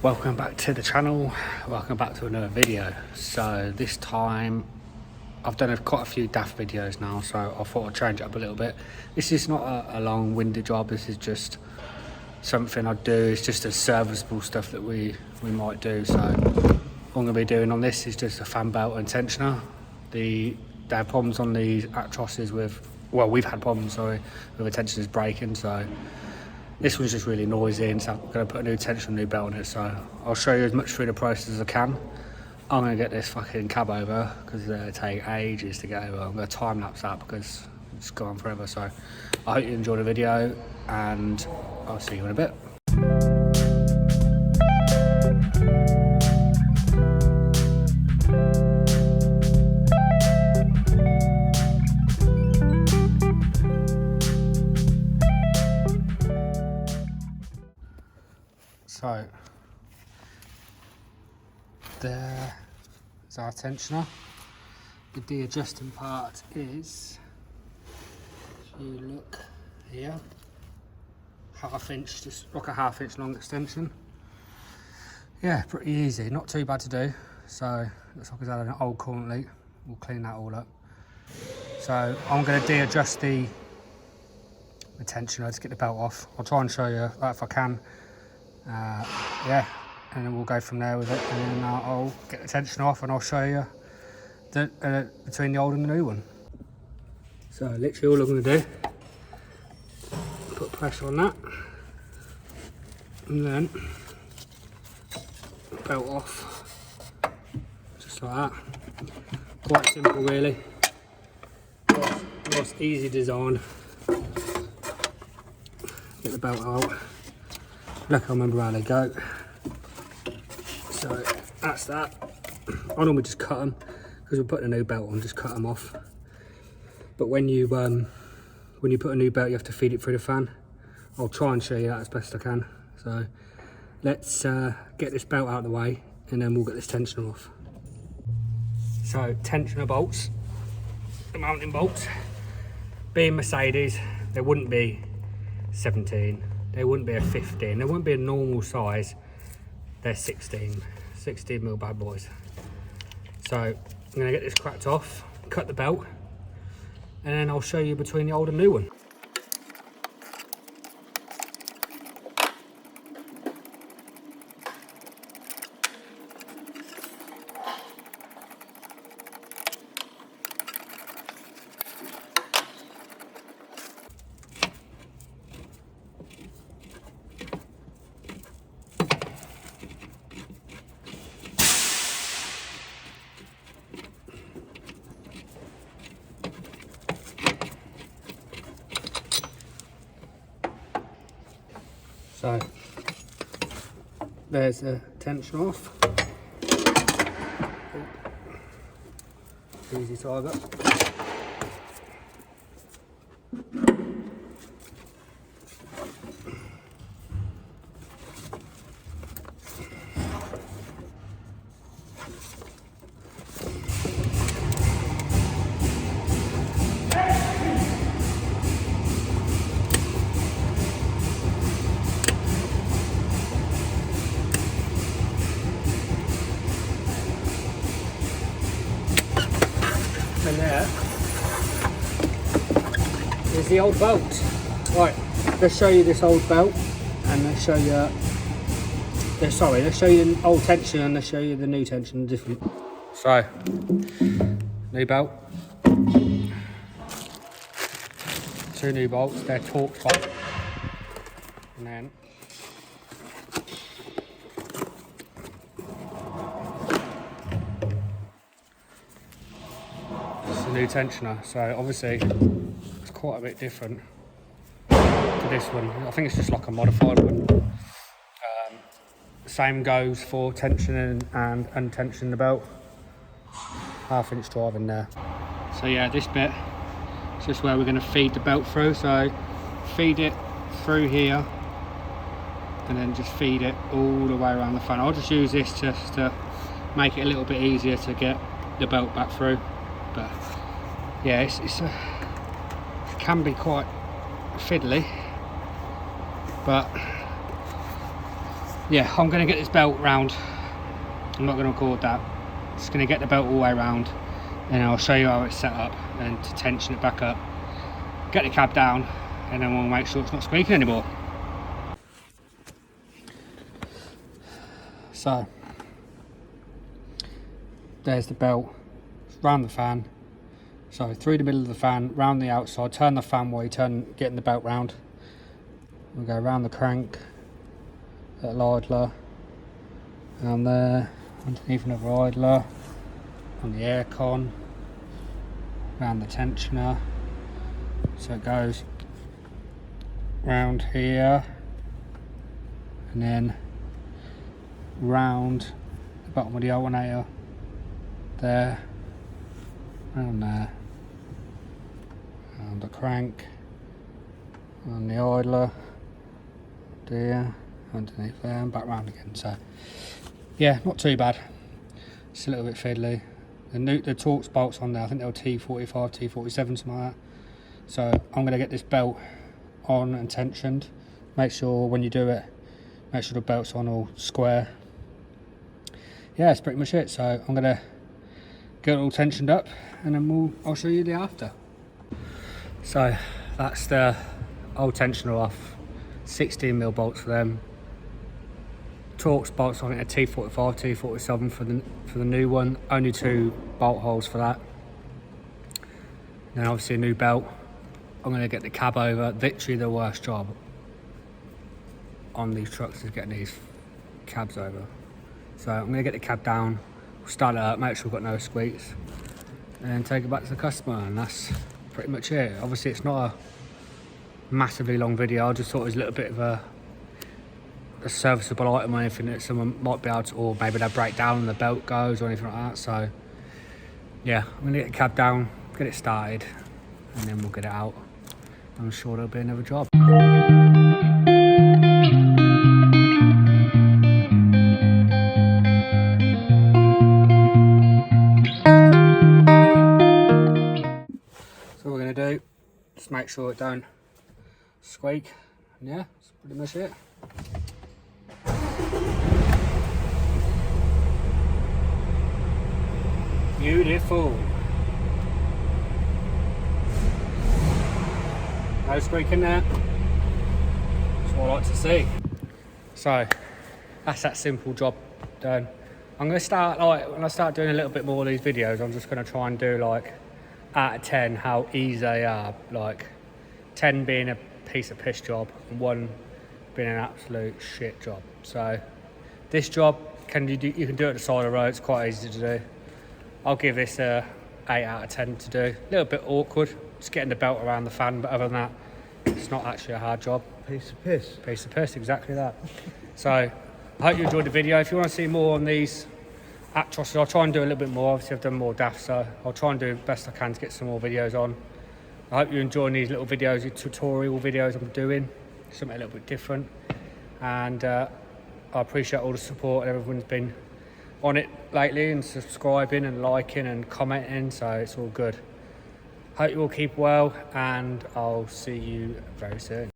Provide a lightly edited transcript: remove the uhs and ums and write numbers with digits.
Welcome back to the channel, welcome back to another video. So this time I've done quite a few daft videos now, so I thought I'd change it up a little bit. This is not a long-winded job, this is just something I do. It's just a serviceable stuff that we might do. So what I'm going to be doing on this is just a fan belt and tensioner. They had problems on these Actroses with, well, we've had problems, sorry, with the tensioners breaking, so this one's just really noisy, and so I'm going to put a new tensioner, new belt on it. So I'll show you as much through the process as I can. I'm going to get this fucking cab over because it'll take ages to get over. I'm going to time lapse that because it's gone forever. So I hope you enjoy the video, and I'll see you in a bit. So there is our tensioner. The de-adjusting part is, if you look here, half-inch, just like a half-inch long extension. Yeah, pretty easy, not too bad to do. So looks like it's had an old coolant leak. We'll clean that all up. So I'm going to de-adjust the tensioner to get the belt off. I'll try and show you that if I can. Yeah, and then we'll go from there with it, and then I'll get the tensioner off and I'll show you the between the old and the new one. So literally all I'm going to do, put pressure on that, and then belt off, just like that. Quite simple really, nice easy design. Get the belt out. Look, I remember how they go. So that's that. I normally just cut them because we're putting a new belt on. Just cut them off. But when you put a new belt, you have to feed it through the fan. I'll try and show you that as best I can. So let's get this belt out of the way, and then we'll get this tensioner off. So tensioner bolts, the mounting bolts. Being Mercedes, there wouldn't be 17. There wouldn't be a 15, there wouldn't be a normal size. They're 16 mil bad boys. So I'm gonna get this cracked off, cut the belt, and then I'll show you between the old and new one. So there's the tension off. Easy tiger. And there is the old belt. Right, let's show you this old belt, and let's show you let's show you the old tension, and let's show you the new tension different. So new belt, two new bolts, they're torque bolts, and then new tensioner. So obviously it's quite a bit different to this one. I think it's just like a modified one. Same goes for tensioning and untensioning the belt. Half-inch drive in there. So yeah, this bit is just where we're going to feed the belt through. So feed it through here, and then just feed it all the way around the fan. I'll just use this just to make it a little bit easier to get the belt back through. But yeah, it can be quite fiddly, but yeah, I'm going to get this belt round. I'm not going to record that. Just going to get the belt all the way around, and I'll show you how it's set up and to tension it back up, get the cab down, and then we'll make sure it's not squeaking anymore. So there's the belt round the fan. So through the middle of the fan, round the outside, turn the fan while you're getting the belt round. We'll go around the crank, little idler, and there, underneath another idler, on the aircon, around the tensioner. So it goes round here, and then round the bottom of the alternator, there, round there, and the crank, on the idler, there, underneath there, and back round again. So yeah, not too bad. It's a little bit fiddly. The Torx bolts on there, I think they were T45, T47, something like that. So I'm going to get this belt on and tensioned. Make sure when you do it, make sure the belt's on all square. Yeah, that's pretty much it. So I'm going to get it all tensioned up, and then I'll show you the after. So that's the old tensioner off. 16mm bolts for them. Torx bolts on it, a T45, T47 for the new one. Only 2 bolt holes for that. Then obviously a new belt. I'm going to get the cab over. Literally the worst job on these trucks is getting these cabs over. So I'm going to get the cab down, start it up, make sure we've got no squeaks, and then take it back to the customer, and that's pretty much it. Obviously it's not a massively long video. I just thought it was a little bit of a serviceable item or anything that someone might be able to, or maybe they break down and the belt goes or anything like that. So yeah, I'm going to get the cab down, get it started, and then we'll get it out. I'm sure there'll be another job. So what we're going to do, just make sure it don't squeak, and yeah, that's pretty much it. Beautiful. No squeak in there. That's what I like to see. So that's that simple job done. I'm going to start, like, when I start doing a little bit more of these videos, I'm just going to try and do like out of 10 how easy they are. Like 10 being a piece of piss job and 1 being an absolute shit job. So this job, you can do it at the side of the road. It's quite easy to do. I'll give this a 8 out of 10 to do. A little bit awkward, just getting the belt around the fan, but other than that, it's not actually a hard job. Piece of piss. Piece of piss, exactly that. So I hope you enjoyed the video. If you want to see more on these Actros, I'll try and do a little bit more. Obviously I've done more DAF, so I'll try and do the best I can to get some more videos on. I hope you're enjoying these little videos, these tutorial videos I'm doing. Something a little bit different. And I appreciate all the support everyone's been on it lately, and subscribing and liking and commenting, so it's all good. Hope you all keep well, and I'll see you very soon.